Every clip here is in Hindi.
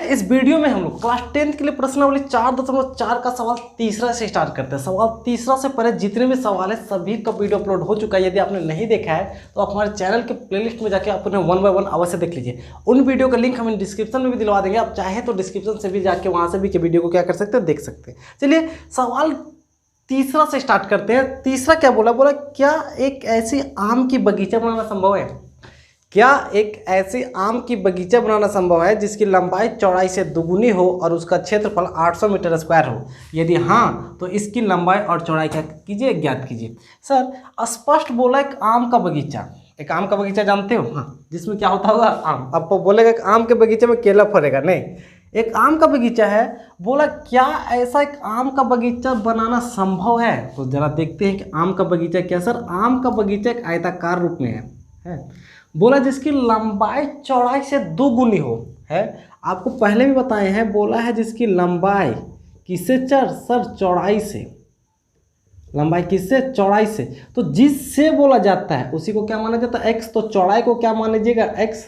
इस वीडियो में हम लोग क्लास 10 के लिए प्रश्नावली 4.4 का सवाल तीसरा से स्टार्ट करते हैं। सवाल तीसरा से पहले जितने भी सवाल है सभी का वीडियो अपलोड हो चुका है। यदि आपने नहीं देखा है तो आप हमारे चैनल के प्लेलिस्ट में जाके आप उन्हें 1 बाय 1 अवश्य देख लीजिए। उन वीडियो का लिंक हम डिस्क्रिप्शन में भी दिलवा देंगे, आप चाहे तो डिस्क्रिप्शन से भी जाके वहाँ से भी के वीडियो को क्या कर सकते हैं, देख सकते हैं। चलिए सवाल तीसरा से स्टार्ट करते हैं। तीसरा क्या बोला, क्या एक ऐसी आम की बगीचा बनाना संभव है? क्या एक ऐसी आम की बगीचा बनाना संभव है जिसकी लंबाई चौड़ाई से दुगुनी हो और उसका क्षेत्रफल 800 मीटर स्क्वायर हो? यदि हाँ तो इसकी लंबाई और चौड़ाई क्या कीजिए, ज्ञात कीजिए। सर स्पष्ट बोला एक आम का बगीचा। एक आम का बगीचा जानते हो? हाँ, जिसमें क्या होता होगा, आम। अब बोलेगा एक आम के बगीचे में केला फरेगा, नहीं, एक आम का बगीचा है। बोला क्या ऐसा एक आम का बगीचा बनाना संभव है? तो जरा देखते हैं कि आम का बगीचा क्या। सर आम का बगीचा एक आयताकार रूप में है। बोला जिसकी लंबाई चौड़ाई से दुगुनी हो है। आपको पहले भी बताए हैं, बोला है जिसकी लंबाई किससे सर चौड़ाई से। लंबाई किससे? चौड़ाई से। तो जिससे बोला जाता है उसी को क्या माना जाता है, एक्स। तो चौड़ाई को क्या मान लीजिएगा, एक्स।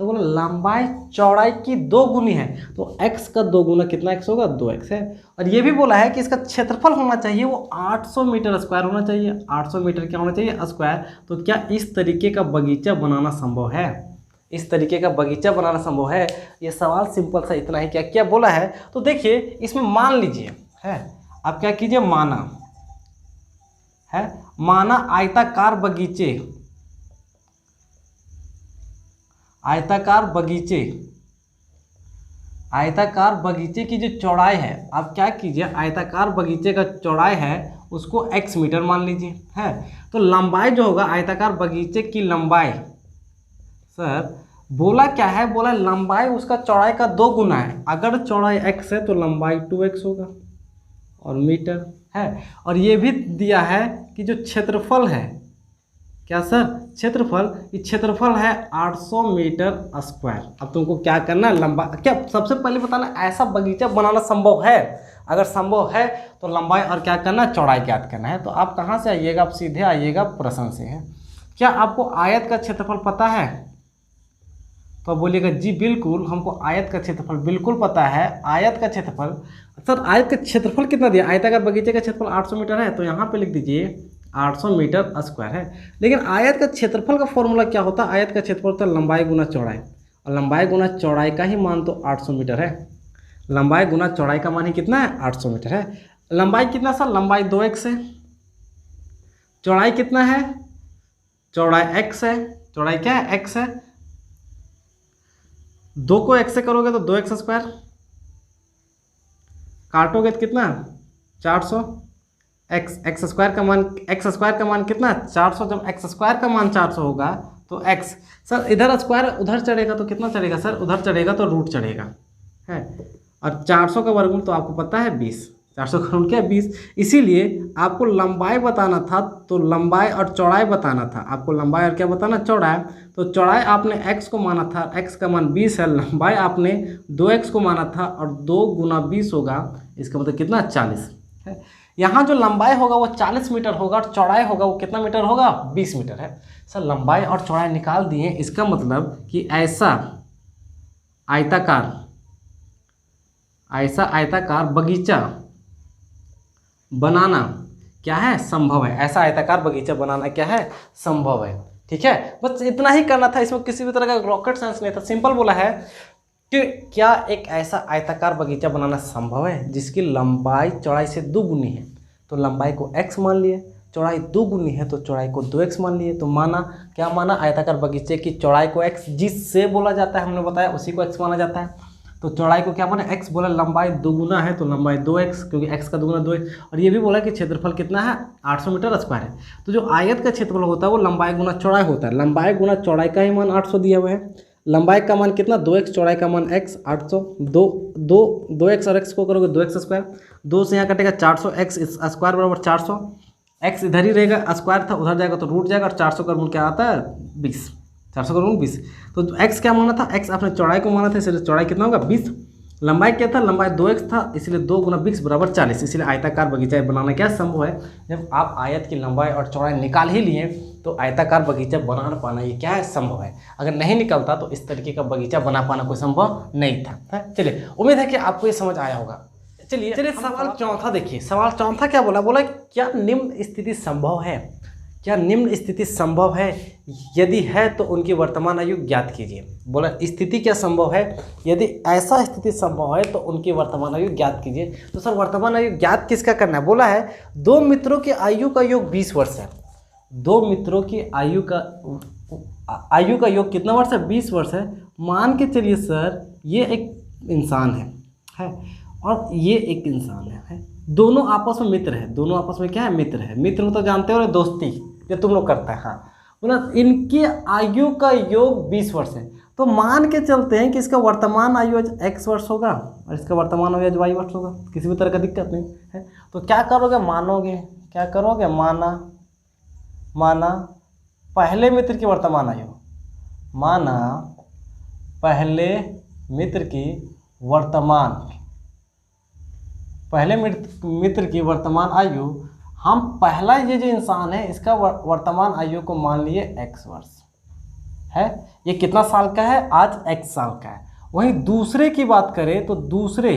तो बोला लंबाई चौड़ाई की 2 गुनी है, तो x का 2 गुना कितना x होगा, 2x है। और ये भी बोला है कि इसका क्षेत्रफल होना चाहिए वो 800 मीटर स्क्वायर होना चाहिए। 800 मीटर क्या होना चाहिए, स्क्वायर। तो क्या इस तरीके का बगीचा बनाना संभव है? इस तरीके का बगीचा बनाना संभव है? ये सवाल सिंपल सा इतना ही। क्या क्या बोला है, तो देखिए इसमें मान लीजिए है, आप क्या कीजिए, माना है, माना आयताकार बगीचे, आयताकार बगीचे की जो चौड़ाई है, आप क्या कीजिए, आयताकार बगीचे का चौड़ाई है उसको x मीटर मान लीजिए है। तो लंबाई जो होगा आयताकार बगीचे की लंबाई, सर बोला क्या है, बोला लंबाई उसका चौड़ाई का 2 गुना है। अगर चौड़ाई x है तो लंबाई 2x होगा और मीटर है। और ये भी दिया है कि जो क्षेत्रफल है, क्या सर, क्षेत्रफल, ये क्षेत्रफल है 800 मीटर स्क्वायर। अब तुमको क्या करना है, लंबा क्या सबसे पहले बताना ऐसा बगीचा बनाना संभव है। अगर संभव है तो लंबाई और क्या करना है, चौड़ाई ज्ञात करना है। तो आप कहाँ से आइएगा, आप सीधे आइएगा प्रश्न से है। क्या आपको आयत का क्षेत्रफल पता है? तो बोलिएगा जी बिल्कुल, हमको आयत का क्षेत्रफल बिल्कुल पता है। आयत का क्षेत्रफल, सर आयत का क्षेत्रफल कितना दिया, आयताकार बगीचे का क्षेत्रफल 800 मीटर है, तो यहाँ पे लिख दीजिए 800 मीटर स्क्वायर है। लेकिन आयत का क्षेत्रफल का फॉर्मूला क्या होता है, आयत का क्षेत्रफल होता है लंबाई गुना चौड़ाई, और लंबाई गुना चौड़ाई का ही मान तो 800 मीटर है। लंबाई गुना चौड़ाई का मान ही कितना है, 800 मीटर है। लंबाई कितना सर, लंबाई 2x है। चौड़ाई कितना है, चौड़ाई x है। चौड़ाई क्या है, x है। 2 को x से करोगे तो 2x स्क्वायर, काटोगे तो कितना, 400। एक्स स्क्वायर का मान कितना, 400। जब एक्स स्क्वायर का मान 400 होगा तो x, सर इधर स्क्वायर उधर चढ़ेगा तो कितना चढ़ेगा सर, उधर चढ़ेगा तो रूट चढ़ेगा है। और 400 का वर्गमूल तो आपको पता है 20। 400 का वर्गमूल क्या है, 20। इसीलिए आपको लंबाई बताना था तो लंबाई और चौड़ाई बताना था। आपको लंबाई और क्या बताना, चौड़ाई। तो चौड़ाई आपने x को माना था, x का मान 20 है। लंबाई आपने 2x को माना था और 2 गुना 20 होगा, इसका मतलब कितना, 40 है। यहाँ जो लंबाई होगा वो 40 मीटर होगा और चौड़ाई होगा वो कितना मीटर होगा, 20 मीटर है। सर लंबाई और चौड़ाई निकाल दिए, इसका मतलब कि ऐसा आयताकार बगीचा बनाना क्या है, संभव है। ऐसा आयताकार बगीचा बनाना क्या है, संभव है। ठीक है, बस इतना ही करना था। इसमें किसी भी तरह का रॉकेट साइंस नहीं था, सिंपल बोला है कि क्या एक ऐसा आयताकार बगीचा बनाना संभव है जिसकी लंबाई चौड़ाई से 2 गुनी है। तो लंबाई को x मान लिए, चौड़ाई 2 गुनी है तो चौड़ाई को 2x मान लिए। तो माना क्या माना, आयताकार बगीचे की चौड़ाई को x, जिससे बोला जाता है हमने बताया उसी को x माना जाता है। तो चौड़ाई को क्या माना, x। बोला लंबाई 2 गुना है तो लंबाई 2x, क्योंकि x का 2 गुना 2x। और ये भी बोला कि क्षेत्रफल कितना है, 800 मीटर स्क्वायर है। तो जो आयत का क्षेत्रफल होता है वो लंबाई गुना चौड़ाई होता है। लंबाई गुना चौड़ाई का ही मान 800 दिया हुआ है। लंबाई का मान कितना, 2x, चौड़ाई का मान x, 800। 2x और x को करोगे 2x स्क्वायर, 2 से यहाँ कटेगा 400, x स्क्वायर बराबर 400। x इधर ही रहेगा, स्क्वायर था उधर जाएगा तो रूट जाएगा, और 400 का वर्गमूल क्या आता है, 20। 400 का वर्गमूल 20। तो x क्या माना था, x आपने चौड़ाई को माना था, इसलिए चौड़ाई कितना होगा, 20। लंबाई क्या था, लंबाई 2x था, इसलिए 2 गुना 20 बराबर 40। इसलिए आयताकार बगीचा बनाना क्या संभव है। जब आप आयत की लंबाई और चौड़ाई निकाल ही लिए तो आयताकार बगीचा बना पाना ये क्या है, संभव है। अगर नहीं निकलता तो इस तरीके का बगीचा बना पाना कोई संभव नहीं था। चलिए, उम्मीद है कि आपको ये समझ आया होगा। चलिए सवाल चौथा देखिए। सवाल चौथा क्या बोला, बोला क्या निम्न स्थिति संभव है, क्या निम्न स्थिति संभव है, यदि है तो उनकी वर्तमान आयु ज्ञात कीजिए। बोला स्थिति क्या संभव है, यदि ऐसा स्थिति संभव है तो उनकी वर्तमान आयु ज्ञात कीजिए। तो सर वर्तमान आयु ज्ञात किसका करना है, बोला है दो मित्रों की आयु का योग 20 वर्ष है। दो मित्रों की आयु का योग कितना वर्ष है, 20 वर्ष है। मान के चलिए सर ये एक इंसान है और ये एक इंसान है। दोनों आपस में मित्र है। दोनों आपस में क्या है, मित्र है। मित्र में तो जानते हो दोस्ती जो तुम लोग करता है। हाँ, बोला इनकी आयु का योग 20 वर्ष है। तो मान के चलते हैं कि इसका वर्तमान आयु आज x वर्ष होगा और इसका वर्तमान आयु आज y वर्ष होगा। किसी भी तरह का दिक्कत नहीं है। तो क्या करोगे, मानोगे, क्या करोगे, माना पहले मित्र की वर्तमान आयु, माना पहले मित्र की वर्तमान आयु, हम पहला ये जो इंसान है इसका वर्तमान आयु को मान लिए x वर्ष है। ये कितना साल का है, आज x साल का है। वहीं दूसरे की बात करें तो दूसरे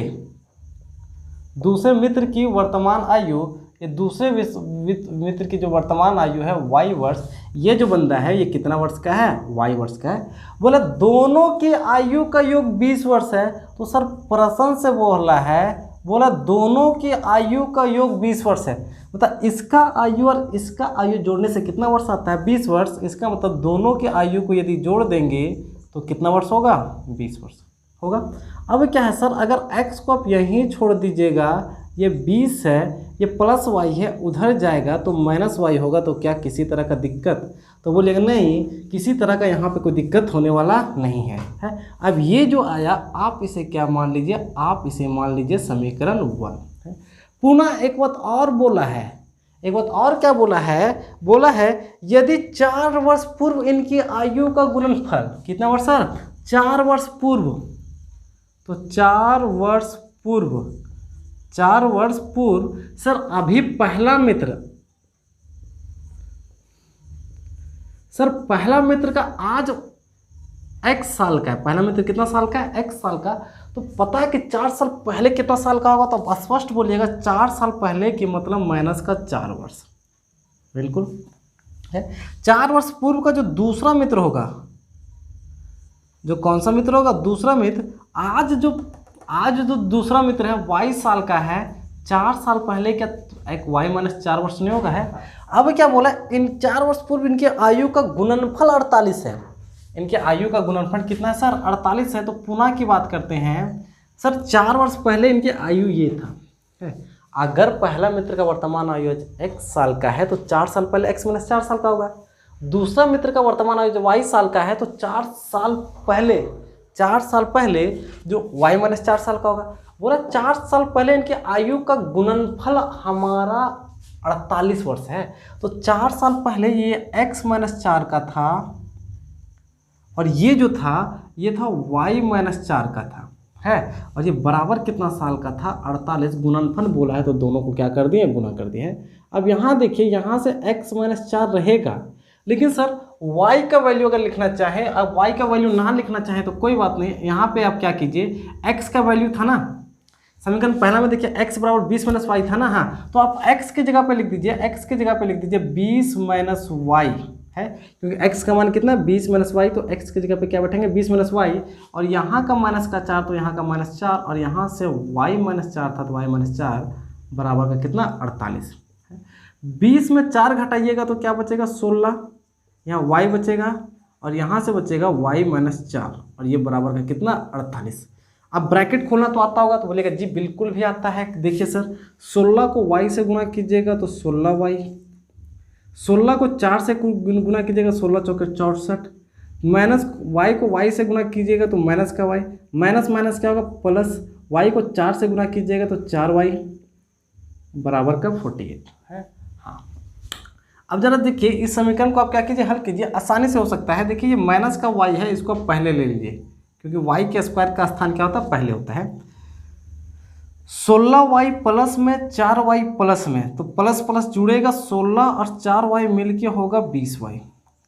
मित्र की वर्तमान आयु, ये दूसरे मित्र की जो वर्तमान आयु है y वर्ष, ये जो बंदा है ये कितना वर्ष का है, y वर्ष का है। बोला दोनों की आयु का योग 20 वर्ष है। तो सर प्रश्न से बोला है, बोला दोनों की आयु का योग 20 वर्ष है। मतलब इसका आयु और इसका आयु जोड़ने से कितना वर्ष आता है, 20 वर्ष। इसका मतलब दोनों की आयु को यदि जोड़ देंगे तो कितना वर्ष होगा, 20 वर्ष होगा। अब क्या है सर, अगर x को आप यहीं छोड़ दीजिएगा, ये 20 है, ये प्लस y है, उधर जाएगा तो माइनस y होगा। तो क्या किसी तरह का दिक्कत, तो बोलेगा नहीं, किसी तरह का यहाँ पे कोई दिक्कत होने वाला नहीं है। अब ये जो आया आप इसे क्या मान लीजिए, आप इसे मान लीजिए समीकरण 1 है। पुनः एक बात और बोला है, एक बात और क्या बोला है, बोला है यदि 4 वर्ष पूर्व इनकी आयु का गुणनफल, कितना वर्ष सर, 4 वर्ष पूर्व, तो 4 वर्ष पूर्व सर अभी पहला मित्र, सर पहला मित्र का आज x साल का है। पहला मित्र कितना साल का है, x साल का। तो पता है कि 4 साल पहले कितना साल का होगा, तो स्पष्ट बोलिएगा 4 साल पहले की मतलब माइनस का 4 वर्ष, बिल्कुल है। 4 वर्ष पूर्व का जो दूसरा मित्र होगा, जो कौन सा मित्र होगा, दूसरा मित्र, आज जो दूसरा मित्र है y साल का है, 4 साल पहले क्या एक y माइनस 4 वर्ष नहीं होगा है। अब क्या बोला, इन 4 वर्ष पूर्व इनके आयु का गुणनफल 48 है। इनके आयु का गुणनफल कितना है सर, 48 है। तो पुनः की बात करते हैं सर, 4 वर्ष पहले इनकी आयु ये था। अगर पहला मित्र का वर्तमान आयु x साल का है तो 4 साल पहले x माइनस 4 साल का होगा। दूसरा मित्र का वर्तमान आयु y साल का है तो 4 साल पहले जो y माइनस 4 साल का होगा। बोला 4 साल पहले इनके आयु का गुणनफल हमारा 48 वर्ष है। तो 4 साल पहले ये x माइनस 4 का था और ये जो था ये था y माइनस 4 का था है, और ये बराबर कितना साल का था, 48। गुणनफल बोला है तो दोनों को क्या कर दिए, गुना कर दिए। अब यहाँ देखिए, यहाँ से x माइनस 4 रहेगा, लेकिन सर y का वैल्यू अगर लिखना चाहे, अब y का वैल्यू ना लिखना चाहे तो कोई बात नहीं। यहाँ पे आप क्या कीजिए, x का वैल्यू था ना समीकरण पहला में, देखिए x बराबर 20 माइनस वाई था ना। हाँ, तो आप x की जगह पे लिख दीजिए, x की जगह पे लिख दीजिए 20 माइनस वाई है, क्योंकि x का मान कितना 20 माइनस वाई। तो x की जगह पे क्या बैठेंगे, 20 माइनस वाई, और यहाँ का माइनस का 4 तो यहाँ का माइनस 4, और यहाँ से y माइनस 4 था तो y माइनस 4 बराबर का कितना 48। 20 में 4 घटाइएगा तो क्या बचेगा 16, यहाँ y बचेगा और यहाँ से बचेगा y माइनस 4, और ये बराबर का कितना 48। अब ब्रैकेट खोलना तो आता होगा, तो बोलेगा जी बिल्कुल भी आता है। देखिए सर, 16 को y से गुणा कीजिएगा तो 16y, 16 को 4 से गुना कीजिएगा 16 चौके 64, माइनस y को y से गुना कीजिएगा तो माइनस का y, माइनस माइनस क्या होगा प्लस, y को 4 से गुना कीजिएगा तो 4y बराबर का 48 है। हाँ, अब जरा देखिए इस समीकरण को आप क्या कीजिए, हल कीजिए, आसानी से हो सकता है। देखिए ये माइनस का y है, इसको आप पहले ले लीजिए, क्योंकि y के स्क्वायर का स्थान क्या होता है, पहले होता है। 16y प्लस में 4y प्लस में, तो प्लस प्लस जुड़ेगा 16 और 4y मिल के होगा 20y।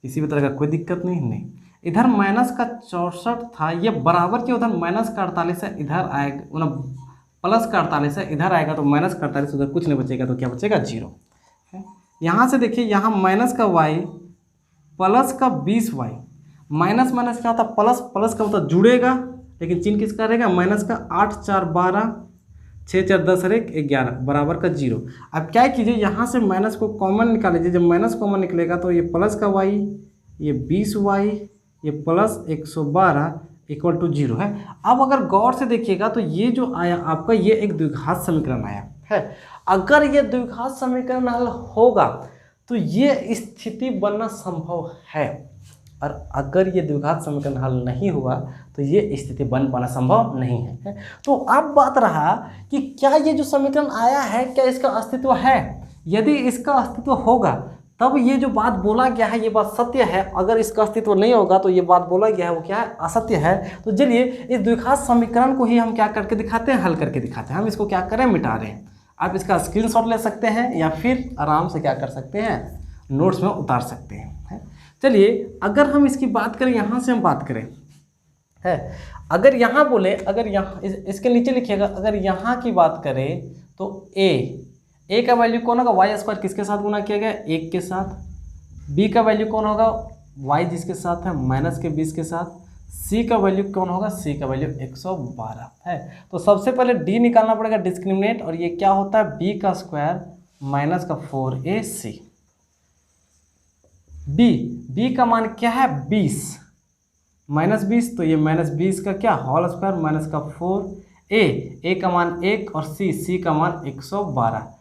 किसी भी तरह का कोई दिक्कत नहीं। इधर माइनस का 64 था, ये बराबर के उधर माइनस का 48 है, इधर आएगा मतलब प्लस का 48 है, इधर आएगा तो माइनस का 48, उधर कुछ नहीं बचेगा, तो क्या बचेगा 0 है। यहाँ से देखिए, यहाँ माइनस का y प्लस का 20y, माइनस माइनस क्या होता है प्लस, प्लस का मतलब जुड़ेगा, लेकिन चिन्ह किसका रहेगा माइनस का। 8 4 12, 6 4 10 और 1 11 बराबर का 0। अब क्या कीजिए, यहाँ से माइनस को कॉमन निकाल लीजिए। जब माइनस कॉमन निकलेगा तो ये प्लस का y, ये 20y, ये प्लस 112 इक्वल टू 0 है। अब अगर गौर से देखिएगा तो ये जो आया आपका, ये एक द्विघात समीकरण आया है। अगर ये द्विघात समीकरण हल होगा तो ये स्थिति बनना संभव है, और अगर ये द्विघात समीकरण हल नहीं हुआ तो ये स्थिति बन पाना संभव नहीं है। तो अब बात रहा कि क्या ये जो समीकरण आया है, क्या इसका अस्तित्व है। यदि इसका अस्तित्व होगा तब ये जो बात बोला गया है ये बात सत्य है, अगर इसका अस्तित्व नहीं होगा तो ये बात बोला गया है वो क्या है, असत्य है। तो चलिए इस द्विघात समीकरण को ही हम क्या करके दिखाते हैं, हल करके दिखाते हैं। हम इसको क्या करें, मिटा रहे हैं। आप इसका स्क्रीनशॉट ले सकते हैं या फिर आराम से क्या कर सकते हैं, नोट्स में उतार सकते हैं। चलिए अगर हम इसकी बात करें, यहाँ से हम बात करें है, अगर यहाँ बोले, अगर यहाँ इसके नीचे लिखिएगा, अगर यहाँ की बात करें तो ए का वैल्यू कौन होगा, वाई स्क्वायर किसके साथ गुना किया गया, 1 के साथ। बी का वैल्यू कौन होगा, वाई जिसके साथ है माइनस के 20 के साथ। सी का वैल्यू कौन होगा, सी का वैल्यू 112 है। तो सबसे पहले डी निकालना पड़ेगा, डिस्क्रिमिनेट, और ये क्या होता है बी का स्क्वायर माइनस का 4ac। बी का मान क्या है 20 माइनस 20, तो ये माइनस 20 का क्या होल स्क्वायर माइनस का 4। ए का मान 1 और सी का मान 112।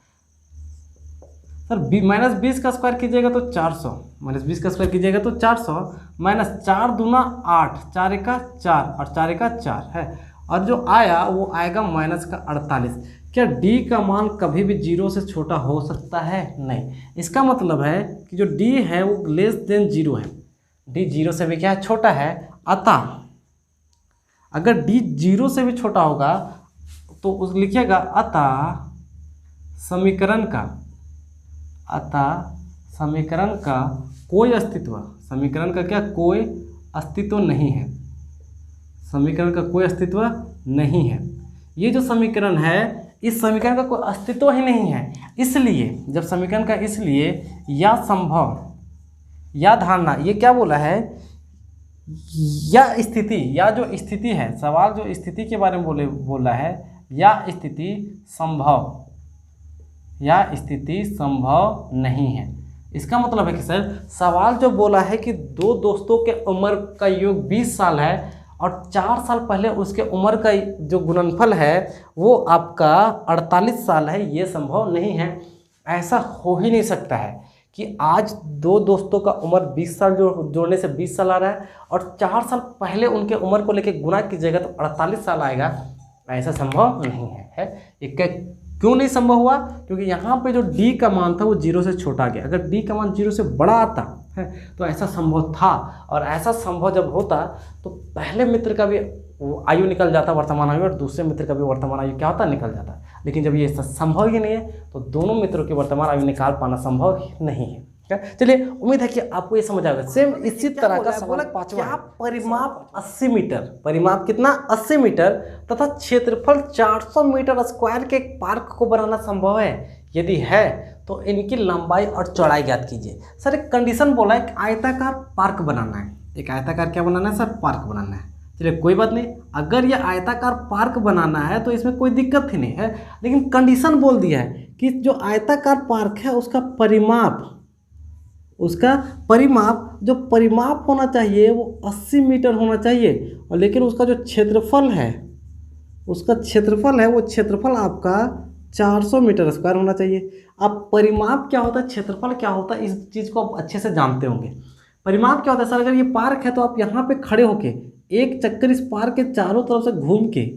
सर माइनस 20 का स्क्वायर कीजिएगा तो 400, माइनस 20 का स्क्वायर कीजिएगा तो 400, माइनस 4 दूना 8, 4 एका 4 और 4 एका 4 है, और जो आया वो आएगा माइनस का 48। क्या डी का मान कभी भी 0 से छोटा हो सकता है, नहीं। इसका मतलब है कि जो डी है वो लेस देन 0 है, डी 0 से भी क्या है, छोटा है। अतः अगर डी 0 से भी छोटा होगा तो उस लिखिएगा अतः समीकरण का कोई अस्तित्व, समीकरण का क्या कोई अस्तित्व नहीं है, समीकरण का कोई अस्तित्व नहीं है। ये जो समीकरण है इस समीकरण का कोई अस्तित्व ही नहीं है। इसलिए जब समीकरण का इसलिए या संभव या धारणा, ये क्या बोला है, या स्थिति, या जो स्थिति है, सवाल जो स्थिति के बारे में बोला है, या स्थिति संभव नहीं है। इसका मतलब है कि सर सवाल जो बोला है कि दो दोस्तों के उम्र का योग 20 साल है और 4 साल पहले उसके उम्र का जो गुणनफल है वो आपका 48 साल है, ये संभव नहीं है। ऐसा हो ही नहीं सकता है कि आज दो दोस्तों का उम्र 20 साल जोड़ने से 20 साल आ रहा है और 4 साल पहले उनके उम्र को लेकर गुना कीजिएगा तो 48 साल आएगा। ऐसा संभव नहीं है। ये क्यों नहीं संभव हुआ? क्योंकि यहाँ पे जो d का मान था वो 0 से छोटा गया। अगर d का मान 0 से बड़ा आता है तो ऐसा संभव था, और ऐसा संभव जब होता तो पहले मित्र का भी आयु निकल जाता वर्तमान आयु, और दूसरे मित्र का भी वर्तमान आयु क्या होता निकल जाता। लेकिन जब ये संभव ही नहीं है तो दोनों मित्रों के वर्तमान आयु निकाल पाना संभव नहीं है। चलिए उम्मीद है कि आपको ये समझ आएगा। सेम इसी तरह का सवाल पांचवा, परिमाप 80 मीटर, परिमाप कितना 80 मीटर तथा क्षेत्रफल 400 मीटर स्क्वायर के एक पार्क को बनाना संभव है। यदि है तो इनकी लंबाई और चौड़ाई ज्ञात कीजिए। सर एक कंडीशन बोला है, एक आयताकार पार्क बनाना है। एक आयताकार क्या बनाना है सर? पार्क बनाना है। चलिए कोई बात नहीं, अगर ये आयताकार पार्क बनाना है तो इसमें कोई दिक्कत ही नहीं है, लेकिन कंडीशन बोल दिया है कि जो आयताकार पार्क है उसका परिमाप जो परिमाप होना चाहिए वो 80 मीटर होना चाहिए, और लेकिन उसका जो क्षेत्रफल है वो क्षेत्रफल आपका 400 मीटर स्क्वायर होना चाहिए। अब परिमाप क्या होता है, क्षेत्रफल क्या होता है, इस चीज़ को आप अच्छे से जानते होंगे। परिमाप क्या होता है सर? अगर ये पार्क है तो आप यहाँ पे खड़े होके एक चक्कर इस पार्क के चारों तरफ से घूम के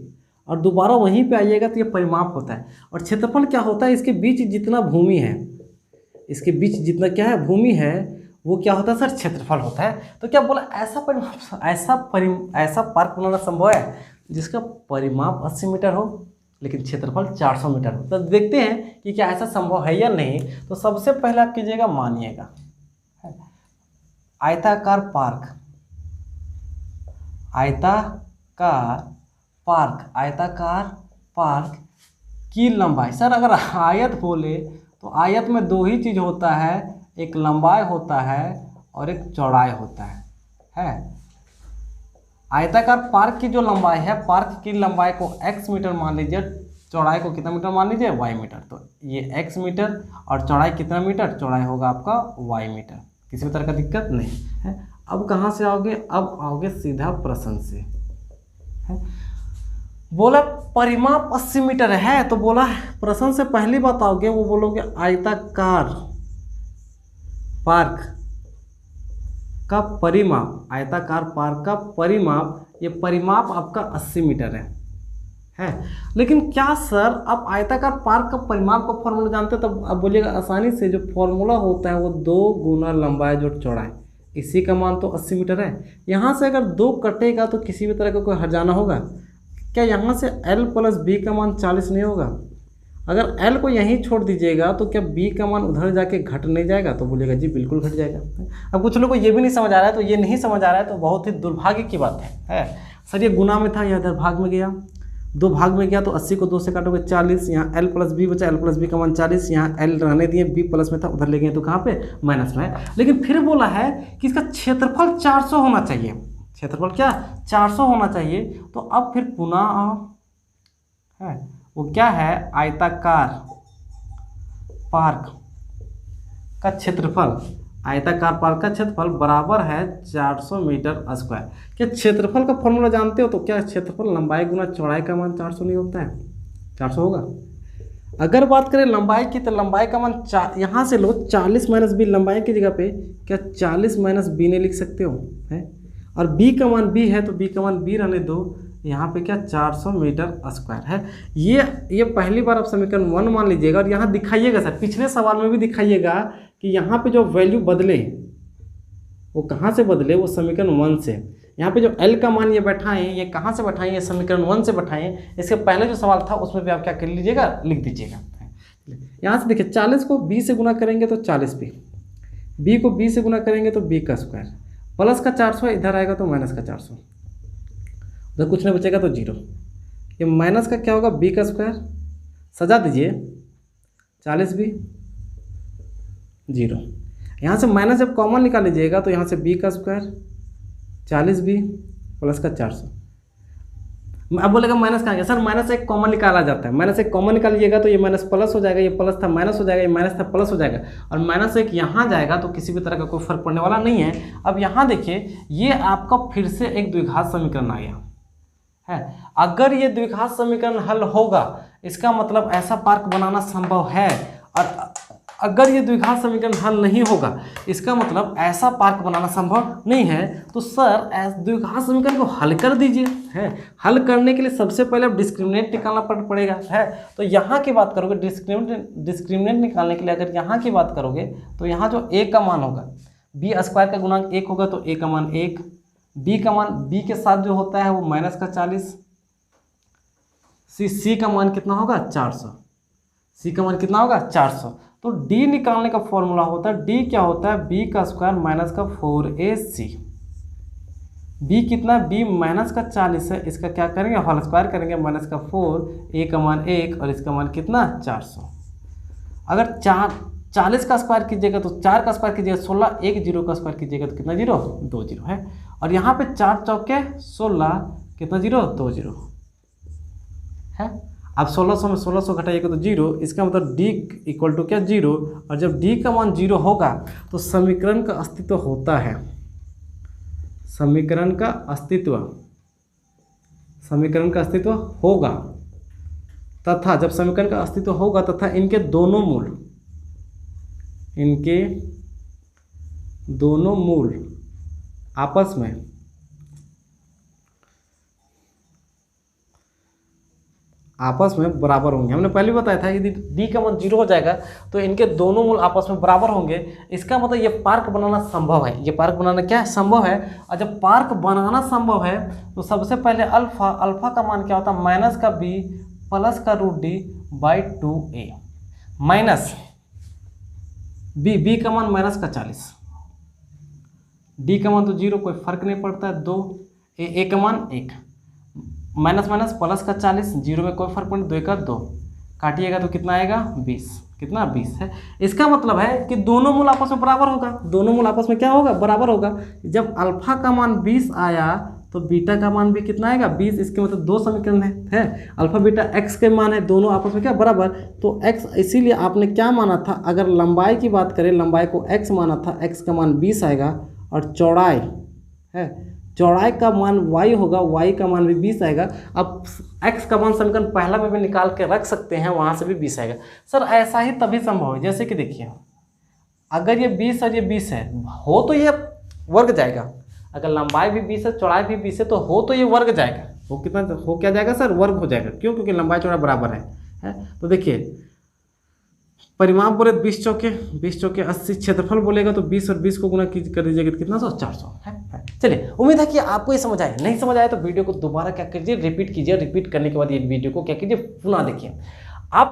और दोबारा वहीं पे आइएगा तो ये परिमाप होता है। और क्षेत्रफल क्या होता है? इसके बीच जितना भूमि है, इसके बीच जितना क्या है भूमि है वो क्या होता है सर? क्षेत्रफल होता है। तो क्या बोला, ऐसा पार्क बनाना संभव है जिसका परिमाप 80 मीटर हो। लेकिन क्षेत्रफल 400 मीटर। तो देखते हैं कि क्या ऐसा संभव है या नहीं। तो सबसे पहले आप कीजिएगा, मानिएगा आयताकार पार्क, आयताकार पार्क की लंबाई। सर अगर आयत बोले तो आयत में दो ही चीज होता है, एक लंबाई होता है और एक चौड़ाई होता है। आयताकार पार्क की जो लंबाई है, पार्क की लंबाई को x मीटर मान लीजिए, चौड़ाई को कितना मीटर मान लीजिए, y मीटर। तो ये x मीटर और चौड़ाई कितना मीटर, चौड़ाई होगा आपका y मीटर। किसी भी तरह का दिक्कत नहीं है। अब कहाँ से आओगे, अब आओगे सीधा प्रश्न से। बोला परिमाप 80 मीटर है, तो बोला प्रश्न से पहली बात आओगे वो बोलोगे आयताकार पार्क का परिमाप, आयताकार पार्क का परिमाप, ये परिमाप आपका 80 मीटर है। लेकिन क्या सर आप आयताकार पार्क का परिमाप का फॉर्मूला जानते हैं? तब अब बोलिएगा आसानी से, जो फॉर्मूला होता है वो 2 गुना लंबाई जोड़ चौड़ाई, इसी का मान तो 80 मीटर है। यहाँ से अगर 2 कटेगा तो किसी भी तरह का कोई हर्जाना होगा क्या? यहाँ से l प्लस बी का मान 40 नहीं होगा? अगर l को यहीं छोड़ दीजिएगा तो क्या b का मान उधर जाके घट नहीं जाएगा? तो बोलिएगा जी बिल्कुल घट जाएगा। अब कुछ लोगों को ये भी नहीं समझ आ रहा है, तो ये नहीं समझ आ रहा है तो बहुत ही दुर्भाग्य की बात है। सर ये गुना में था, यह इधर भाग में गया, 2 भाग में गया तो 80 को 2 से काटोगे 40, यहाँ l प्लस बी बचा, l प्लस बी का मान 40, यहाँ l रहने दिए, b प्लस में था उधर ले गए तो कहाँ पे, माइनस में है। लेकिन फिर बोला है कि इसका क्षेत्रफल 400 होना चाहिए, क्षेत्रफल क्या 400 होना चाहिए। तो अब फिर पुनः है वो क्या है, आयताकार पार्क का क्षेत्रफल, आयताकार पार्क का क्षेत्रफल बराबर है 400 मीटर स्क्वायर। क्या क्षेत्रफल का फॉर्मूला जानते हो? तो क्या क्षेत्रफल लंबाई गुना चौड़ाई का मान 400 नहीं होता है? 400 होगा। अगर बात करें लंबाई की तो लंबाई का मान यहाँ से लो 40 माइनस बी, लंबाई की जगह पे क्या 40 माइनस बी ने लिख सकते हो है, और b का मान b है तो b का मान b रहने दो, यहाँ पे क्या 400 मीटर स्क्वायर है। ये पहली बार आप समीकरण 1 मान लीजिएगा और यहाँ दिखाइएगा सर, पिछले सवाल में भी दिखाइएगा कि यहाँ पे जो वैल्यू बदले वो कहाँ से बदले, वो समीकरण 1 से। यहाँ पे जो l का मान ये बैठाएं, ये कहाँ से बैठाएं, ये समीकरण 1 से बैठाएं। इसके पहले जो सवाल था उसमें भी आप क्या कर लीजिएगा, लिख दीजिएगा। यहाँ से देखिए 40 को b से गुना करेंगे तो 40b, b को b से गुना करेंगे तो b का स्क्वायर, प्लस का 400 इधर आएगा तो माइनस का 400, उधर कुछ नहीं बचेगा तो 0। ये माइनस का क्या होगा, b का स्क्वायर, सजा दीजिए 40b 0। यहाँ से माइनस जब कॉमन निकाल लीजिएगा तो यहाँ से b का स्क्वायर 40b प्लस का 400। अब बोलेगा माइनस कहाँ गया सर, माइनस एक कॉमन निकाला जाता है, माइनस एक कॉमन निकालिएगा तो ये माइनस प्लस हो जाएगा, ये प्लस था माइनस हो जाएगा, ये माइनस था प्लस हो जाएगा, और माइनस एक यहाँ जाएगा तो किसी भी तरह का कोई फर्क पड़ने वाला नहीं है। अब यहाँ देखिए ये आपका फिर से एक द्विघात समीकरण आ गया है। अगर ये द्विघात समीकरण हल होगा इसका मतलब ऐसा पार्क बनाना संभव है, और अगर ये द्विघात समीकरण हल नहीं होगा इसका मतलब ऐसा पार्क बनाना संभव नहीं है। तो सर द्विघात समीकरण को हल कर दीजिए है। हल करने के लिए सबसे पहले अब डिस्क्रिमिनेंट निकालना पड़ेगा है। तो यहाँ की बात करोगे डिस्क्रिमिनेंट निकालने के लिए अगर यहाँ की बात करोगे तो यहाँ जो a का मान होगा, b स्क्वायर का गुणांक 1 होगा तो a का मान 1, b का मान b के साथ जो होता है वो माइनस का 40, c का मान कितना होगा 400, c का मान कितना होगा 400। तो d निकालने का फॉर्मूला होता है, d क्या होता है b का स्क्वायर माइनस का 4ac। b कितना, b माइनस का 40 है, इसका क्या करेंगे होल स्क्वायर करेंगे, माइनस का 4, a का मान 1 और इसका मान कितना 400। अगर 40 का स्क्वायर कीजिएगा तो 4 का स्क्वायर कीजिएगा 16, 1 0 का स्क्वायर कीजिएगा तो कितना 0, 2 0 है। और यहाँ पे 4 चौके 16, कितना 0, 2 0 है। अब 1600 में 1600 घटाइएगा तो 0, इसका मतलब d इक्वल टू क्या 0, और जब d का मान 0 होगा तो समीकरण का अस्तित्व होता है, समीकरण का अस्तित्व होगा, तथा जब समीकरण का अस्तित्व होगा तथा इनके दोनों मूल आपस में बराबर होंगे। हमने पहले बताया था यदि d का मान 0 हो जाएगा तो इनके दोनों मूल आपस में बराबर होंगे। इसका मतलब ये पार्क बनाना संभव है, ये पार्क बनाना क्या है, संभव है। और जब पार्क बनाना संभव है तो सबसे पहले अल्फा का मान क्या होता है, माइनस का b प्लस का root D by 2a minus b का मान माइनस का 40, डी का मान तो 0, कोई फर्क नहीं पड़ता है, 2, ए का मान 1, माइनस माइनस प्लस का 40, 0 में कोई फर्क नहीं, 2 का 2, काटिएगा तो कितना आएगा 20, कितना 20 है। इसका मतलब है कि दोनों मूल आपस में बराबर होगा, दोनों मूल आपस में क्या होगा, बराबर होगा। जब अल्फा का मान 20 आया तो बीटा का मान भी कितना आएगा 20, इसके मतलब दो समीकरण है अल्फा बीटा एक्स के मान है, दोनों आपस में क्या बराबर, तो एक्स, इसीलिए आपने क्या माना था, अगर लंबाई की बात करें, लंबाई को एक्स माना था, एक्स का मान 20 आएगा, और चौड़ाई है, चौड़ाई का मान y होगा, y का मान भी 20 आएगा। अब x का मान समीकरण पहला में भी निकाल के रख सकते हैं, वहाँ से भी 20 आएगा। सर ऐसा ही तभी संभव है, जैसे कि देखिए अगर ये 20 और ये 20 है, हो तो ये वर्ग जाएगा, अगर लंबाई भी 20 है, चौड़ाई भी 20 है, तो हो तो ये वर्ग जाएगा, हो कितना, हो क्या जाएगा सर, वर्ग हो जाएगा। क्यों? क्योंकि लंबाई चौड़ाई बराबर है। तो देखिए परिमाप बोले 20 चौके 80, क्षेत्रफल बोलेगा तो 20 और 20 को गुना कर दीजिएगा तो कितना 400 है। चलिए, उम्मीद है कि आपको ये समझ आया, नहीं समझ आया तो वीडियो को दोबारा क्या कीजिए, रिपीट कीजिए, रिपीट करने के बाद ये वीडियो को क्या कीजिए, पुनः देखिए।